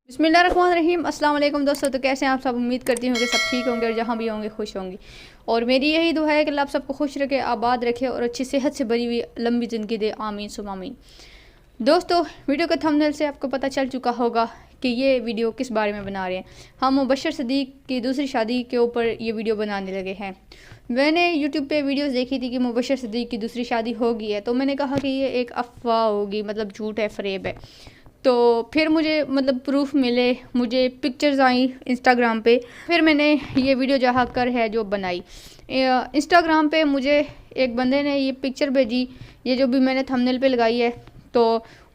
बिस्मिल्लाहिर्रहमानिर्रहीम। अस्सलाम वालेकुम दोस्तों। तो कैसे हैं आप सब? उम्मीद करती हूँ कि सब ठीक होंगे और जहाँ भी होंगे खुश होंगे। और मेरी यही दुआ है कि अल्लाह आप सबको खुश रखे, आबाद रखे और अच्छी सेहत से भरी हुई लंबी ज़िंदगी दे। आमीन सुम आमीन। दोस्तों, वीडियो के थंबनेल से आपको पता चल चुका होगा कि ये वीडियो किस बारे में बना रहे हैं। हम मुबशर सदीक की दूसरी शादी के ऊपर ये वीडियो बनाने लगे हैं। मैंने यूट्यूब पे वीडियोस देखी थी कि मुबशर सदीक की दूसरी शादी हो गई है, तो मैंने कहा कि ये एक अफवाह होगी, मतलब झूठ है, फ़रेब है। तो फिर मुझे प्रूफ मिले, मुझे पिक्चर्स आई इंस्टाग्राम पे। फिर मैंने ये वीडियो जहाँ कर है जो बनाई। इंस्टाग्राम पे मुझे एक बंदे ने ये पिक्चर भेजी, ये जो भी मैंने थंबनेल पे लगाई है। तो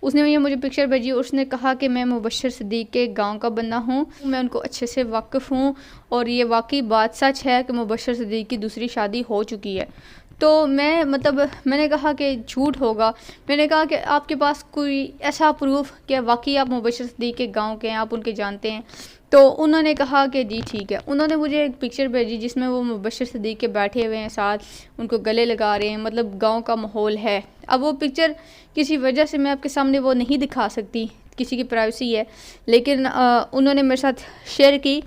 उसने ये मुझे पिक्चर भेजी। उसने कहा कि मैं मुबशर सदीक के गांव का बंदा हूँ, मैं उनको अच्छे से वाकिफ़ हूँ और ये वाकई बात सच है कि मुबशर सदीक की दूसरी शादी हो चुकी है। तो मैंने कहा कि झूठ होगा। मैंने कहा कि आपके पास कोई ऐसा प्रूफ कि वाकई आप मुबशर सदीक के गांव के हैं, आप उनके जानते हैं? तो उन्होंने कहा कि जी ठीक है। उन्होंने मुझे एक पिक्चर भेजी जिसमें वो मुबशर सदीक के बैठे हुए हैं, साथ उनको गले लगा रहे हैं, मतलब गांव का माहौल है। अब वो पिक्चर किसी वजह से मैं आपके सामने वो नहीं दिखा सकती, किसी की प्राइवेसी है, लेकिन उन्होंने मेरे साथ शेयर की।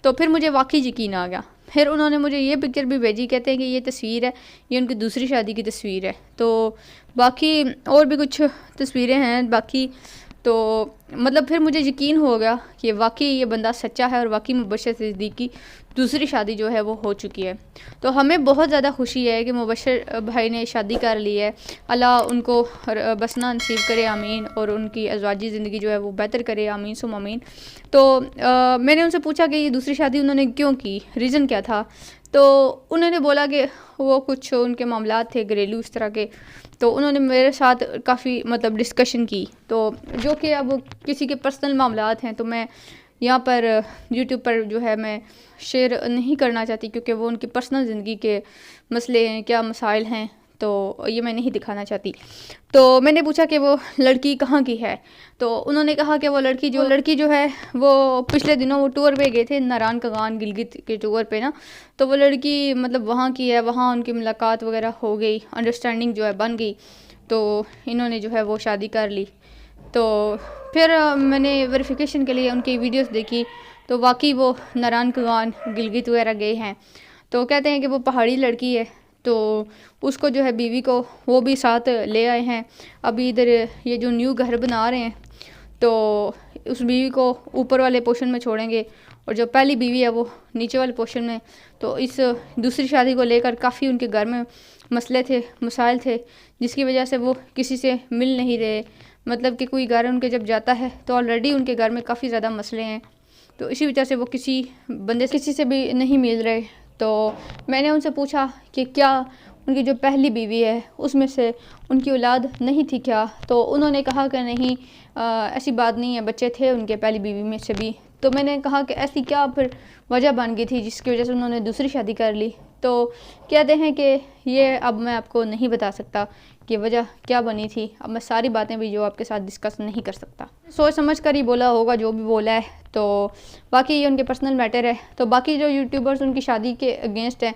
तो फिर मुझे वाकई यकीन आ गया। फिर उन्होंने मुझे ये पिक्चर भी भेजी, कहते हैं कि ये तस्वीर है, ये उनकी दूसरी शादी की तस्वीर है। तो बाकी और भी कुछ तस्वीरें हैं बाकी। तो फिर मुझे यकीन हो गया कि वाकई ये बंदा सच्चा है और वाकई मुबशर सदीक की दूसरी शादी जो है वो हो चुकी है। तो हमें बहुत ज़्यादा खुशी है कि मुबशर भाई ने शादी कर ली है। अल्लाह उनको बसना नसीब करे, आमीन। और उनकी अज़वाजी ज़िंदगी जो है वो बेहतर करे, आमीन सुम आमीन। तो मैंने उनसे पूछा कि ये दूसरी शादी उन्होंने क्यों की, रीज़न क्या था? तो उन्होंने बोला कि वो कुछ उनके मामलात थे घरेलू इस तरह के। तो उन्होंने मेरे साथ काफ़ी डिस्कशन की, तो जो कि अब किसी के पर्सनल मामलात हैं, तो मैं यहाँ पर यूट्यूब पर जो है मैं शेयर नहीं करना चाहती, क्योंकि वो उनकी पर्सनल ज़िंदगी के मसले हैं, क्या मसाइल हैं, तो ये मैं नहीं दिखाना चाहती। तो मैंने पूछा कि वो लड़की कहाँ की है। तो उन्होंने कहा कि वो लड़की जो है वो पिछले दिनों वो टूर पे गए थे, नारायण कगान गिलगित के टूर पे ना। तो वो लड़की वहाँ की है, वहाँ उनकी मुलाकात वगैरह हो गई, अंडरस्टैंडिंग जो है बन गई। तो इन्होंने जो है वो शादी कर ली। तो फिर मैंने वेरिफिकेशन के लिए उनकी वीडियोस देखी, तो वाकई वो नारायण कगान गिलगित वगैरह गए हैं। तो कहते हैं कि वो पहाड़ी लड़की है, तो उसको जो है बीवी को वो भी साथ ले आए हैं। अभी इधर ये जो न्यू घर बना रहे हैं, तो उस बीवी को ऊपर वाले पोर्शन में छोड़ेंगे और जो पहली बीवी है वो नीचे वाले पोर्शन में। तो इस दूसरी शादी को लेकर काफ़ी उनके घर में मसले थे, मसाइल थे, जिसकी वजह से वो किसी से मिल नहीं रहे। कि कोई घर उनके जब जाता है तो ऑलरेडी उनके घर में काफ़ी ज़्यादा मसले हैं, तो इसी वजह से वो किसी से भी नहीं मिल रहे। तो मैंने उनसे पूछा कि क्या उनकी जो पहली बीवी है उसमें से उनकी औलाद नहीं थी क्या? तो उन्होंने कहा कि नहीं, ऐसी बात नहीं है, बच्चे थे उनके पहली बीवी में से भी। तो मैंने कहा कि ऐसी क्या फिर वजह बन गई थी जिसकी वजह से उन्होंने दूसरी शादी कर ली? तो कहते हैं कि ये अब मैं आपको नहीं बता सकता कि वजह क्या बनी थी। अब मैं सारी बातें भी जो आपके साथ डिस्कस नहीं कर सकता। सोच समझ कर ही बोला होगा जो भी बोला है, तो बाकी ये उनके पर्सनल मैटर है। तो बाकी जो यूट्यूबर्स उनकी शादी के अगेंस्ट हैं,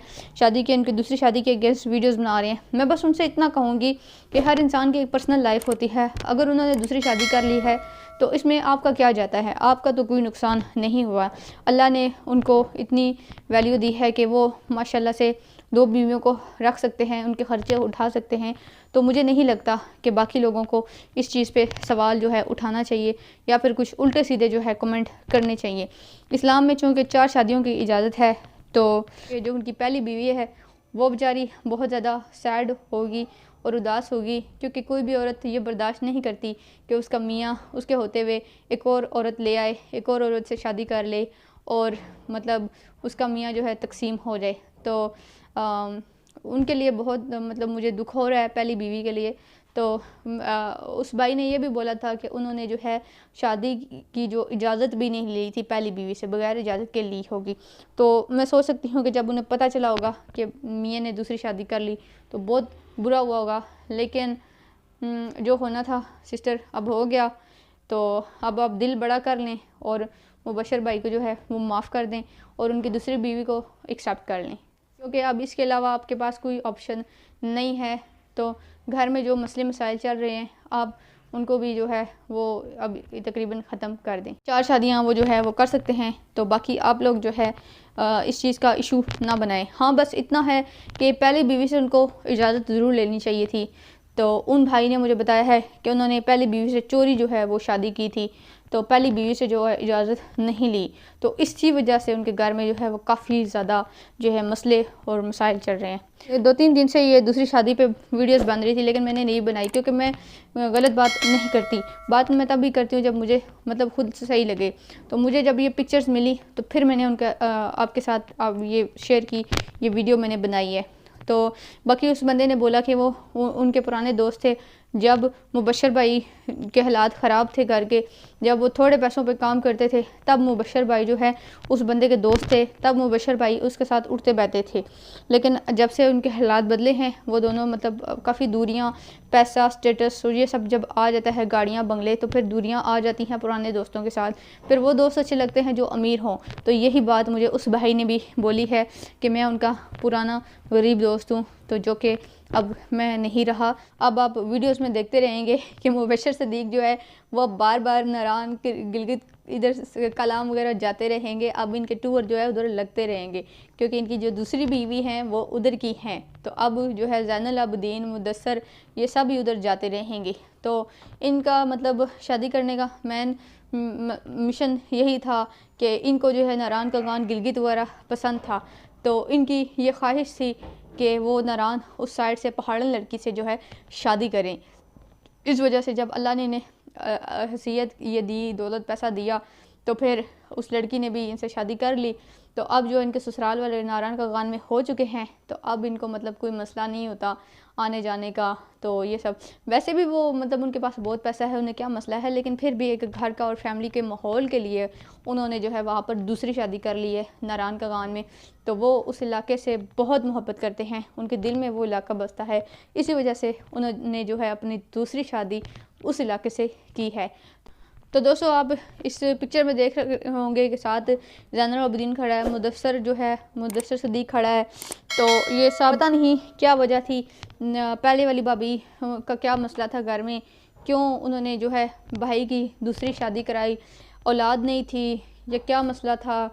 उनकी दूसरी शादी के अगेंस्ट वीडियोस बना रहे हैं, मैं बस उनसे इतना कहूँगी कि हर इंसान की एक पर्सनल लाइफ होती है। अगर उन्होंने दूसरी शादी कर ली है तो इसमें आपका क्या जाता है? आपका तो कोई नुकसान नहीं हुआ। अल्लाह ने उनको इतनी वैल्यू दी है कि वो माशाल्लाह से 2 बीवियों को रख सकते हैं, उनके खर्चे उठा सकते हैं। तो मुझे नहीं लगता कि बाकी लोगों को इस चीज़ पे सवाल जो है उठाना चाहिए या फिर कुछ उल्टे सीधे जो है कमेंट करने चाहिए। इस्लाम में चूँकि 4 शादियों की इजाज़त है, तो जो उनकी पहली बीवी है वो बेचारी बहुत ज़्यादा सैड होगी और उदास होगी, क्योंकि कोई भी औरत ये बर्दाश्त नहीं करती कि उसका मियाँ उसके होते हुए एक और औरत ले आए, एक और औरत से शादी कर ले और उसका मियाँ जो है तकसीम हो जाए। तो उनके लिए बहुत मुझे दुख हो रहा है पहली बीवी के लिए। तो उस भाई ने ये भी बोला था कि उन्होंने जो है शादी की जो इजाज़त भी नहीं ली थी पहली बीवी से, बगैर इजाज़त के ली होगी। तो मैं सोच सकती हूँ कि जब उन्हें पता चला होगा कि मियाँ ने दूसरी शादी कर ली तो बहुत बुरा हुआ होगा। लेकिन जो होना था सिस्टर अब हो गया। तो अब आप दिल बड़ा कर लें और मुबशर भाई को जो है वो माफ़ कर दें और उनकी दूसरी बीवी को एक्सेप्ट कर लें, क्योंकि अब इसके अलावा आपके पास कोई ऑप्शन नहीं है। तो घर में जो मसले मसाइल चल रहे हैं आप उनको भी जो है वो अब तकरीबन ख़त्म कर दें। 4 शादियाँ वो जो है वो कर सकते हैं। तो बाकी आप लोग जो है इस चीज़ का इशू ना बनाएं। हाँ, बस इतना है कि पहली बीवी से उनको इजाज़त ज़रूर लेनी चाहिए थी। तो उन भाई ने मुझे बताया है कि उन्होंने पहली बीवी से चोरी जो है वो शादी की थी, तो पहली बीवी से जो है इजाज़त नहीं ली। तो इसी वजह से उनके घर में जो है वो काफ़ी ज़्यादा जो है मसले और मसाइल चल रहे हैं। 2-3 दिन से ये दूसरी शादी पे वीडियोस बन रही थी, लेकिन मैंने नहीं बनाई क्योंकि मैं गलत बात नहीं करती। बात मैं तभी करती हूँ जब मुझे मतलब खुद से सही लगे। तो मुझे जब ये पिक्चर्स मिली तो फिर मैंने उनका आपके साथ अब ये शेयर की, ये वीडियो मैंने बनाई है। तो बाकी उस बंदे ने बोला कि वो उनके पुराने दोस्त थे, जब मुबशर भाई के हालात ख़राब थे घर के, जब वो थोड़े पैसों पे काम करते थे, तब मुबशर भाई जो है उस बंदे के दोस्त थे, तब मुबशर भाई उसके साथ उठते बैठते थे। लेकिन जब से उनके हालात बदले हैं, वो दोनों मतलब काफ़ी दूरियां, पैसा, स्टेटस और ये सब जब आ जाता है, गाड़ियाँ, बंगले, तो फिर दूरियां आ जाती हैं पुराने दोस्तों के साथ। फिर वो दोस्त अच्छे लगते हैं जो अमीर हों। तो यही बात मुझे उस भाई ने भी बोली है कि मैं उनका पुराना गरीब दोस्त हूँ, तो जो कि अब मैं नहीं रहा। अब आप वीडियोस में देखते रहेंगे कि मुबशर सदीक जो है वो बार बार नारान, गिलगित, इधर कलाम वगैरह जाते रहेंगे। अब इनके टूर जो है उधर लगते रहेंगे क्योंकि इनकी जो दूसरी बीवी हैं वो उधर की हैं। तो अब जो है ज़ैनुल आबिदीन, मुदस्सर, ये सब भी उधर जाते रहेंगे। तो इनका मतलब शादी करने का मेन मिशन यही था कि इनको जो है नारान का गान, गिलगित वगैरह पसंद था। तो इनकी ये ख्वाहिश थी कि वो नारान उस साइड से पहाड़न लड़की से जो है शादी करें। इस वजह से जब अल्लाह ने इन्हें हैसियत ये दी, दौलत पैसा दिया, तो फिर उस लड़की ने भी इनसे शादी कर ली। तो अब जो इनके ससुराल वाले नारायण का गान में हो चुके हैं, तो अब इनको मतलब कोई मसला नहीं होता आने जाने का। तो ये सब वैसे भी वो मतलब उनके पास बहुत पैसा है, उन्हें क्या मसला है, लेकिन फिर भी एक घर का और फैमिली के माहौल के लिए उन्होंने जो है वहाँ पर दूसरी शादी कर ली है नारायण का गान में। तो वो उस इलाके से बहुत मोहब्बत करते हैं, उनके दिल में वो इलाका बसता है, इसी वजह से उन्होंने जो है अपनी दूसरी शादी उस इलाके से की है। तो दोस्तों आप इस पिक्चर में देख रहे होंगे कि साथ ज़ैनुल आबिदीन खड़ा है, मुदस्सर जो है, मुदस्सर सदीक खड़ा है। तो ये सब पता नहीं क्या वजह थी, पहले वाली भाभी का क्या मसला था घर में, क्यों उन्होंने जो है भाई की दूसरी शादी कराई, औलाद नहीं थी या क्या मसला था।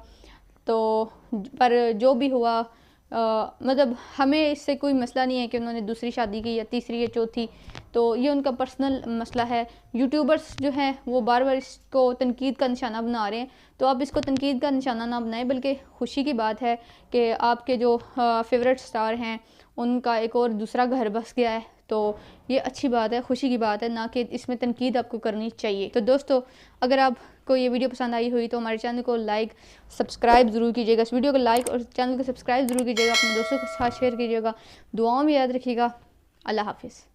तो पर जो भी हुआ मतलब हमें इससे कोई मसला नहीं है कि उन्होंने दूसरी शादी की या तीसरी या चौथी, तो ये उनका पर्सनल मसला है। यूट्यूबर्स जो हैं वो बार बार इसको तनकीद का निशाना बना रहे हैं, तो आप इसको तनकीद का निशाना ना बनाएं, बल्कि खुशी की बात है कि आपके जो फेवरेट स्टार हैं उनका एक और दूसरा घर बस गया है। तो ये अच्छी बात है, खुशी की बात है, ना कि इसमें तनकीद आपको करनी चाहिए। तो दोस्तों अगर आपको ये वीडियो पसंद आई हुई तो हमारे चैनल को लाइक सब्सक्राइब ज़रूर कीजिएगा, इस वीडियो को लाइक और चैनल को सब्सक्राइब ज़रूर कीजिएगा, अपने दोस्तों के साथ शेयर कीजिएगा, दुआओं में याद रखिएगा। अल्लाह हाफिज़।